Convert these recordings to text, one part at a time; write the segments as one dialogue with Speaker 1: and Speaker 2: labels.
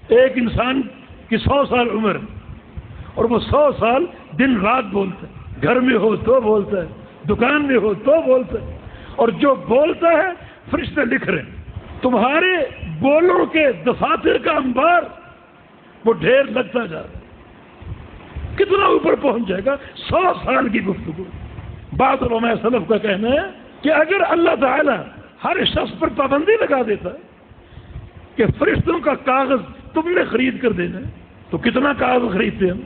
Speaker 1: ایک انسان کی 100 سال عمر اور وہ 100 سال دن رات بولتا ہے، گھر میں ہو تو بولتا ہے، دکان میں ہو تو بولتا ہے، اور جو بولتا ہے فرشتے لکھ رہے ہیں، تمہارے بولوں کے دفاتر کا انبار وہ ڈھیر لگتا جا رہا ہے، کتنا اوپر پہنچ جائے گا 100 سال کی گفتگو۔ بعض علماء سلف کا کہنا ہے کہ اگر اللہ تعالی ہر شخص پر پابندی لگا دیتا کہ فرشتوں کا کاغذ تم نے خرید کر دینا ہے، تو کتنا کاغذ خریدتے ہم،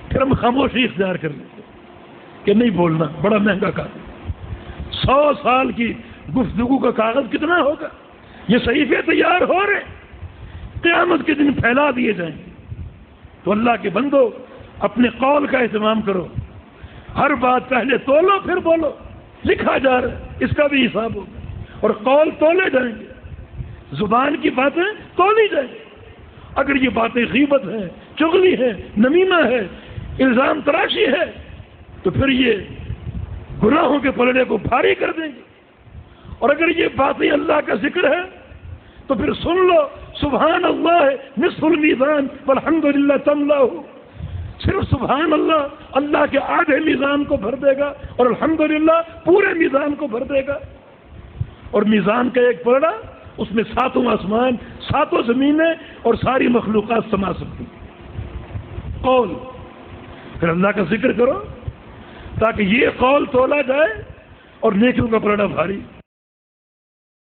Speaker 1: پھر ہم خاموشی اختیار کر لیتے کہ نہیں بولنا، بڑا مہنگا کاغذ، 100 سال کی گفتگو کا کاغذ کتنا ہوگا۔ یہ صحیفے تیار ہو رہے، قیامت کے دن پھیلا دیے جائیں گے۔ تو اللہ کے بندو اپنے قول کا اہتمام کرو، ہر بات پہلے تولو پھر بولو، لکھا جا رہا ہے، اس کا بھی حساب ہوگا، اور قول تولے جائیں گے، زبان کی باتیں تولی جائیں گی۔ اگر یہ باتیں غیبت ہیں، چغلی ہے، نمیمہ ہے، الزام تراشی ہے، تو پھر یہ گناہوں کے پلڑے کو بھاری کر دیں گے۔ اور اگر یہ باتیں اللہ کا ذکر ہے تو پھر سن لو، سبحان اللہ نصف المیزان والحمدللہ تملأہ، صرف سبحان اللہ اللہ کے آدھے میزان کو بھر دے گا، اور الحمدللہ پورے میزان کو بھر دے گا۔ اور میزان کا ایک پلڑا، اس میں 7 آسمان، 7 زمینیں اور ساری مخلوقات سما سکتی۔ قول، پھر اللہ کا ذکر کرو تاکہ یہ قول تولا جائے اور نیکیوں کا پلڑا بھاری۔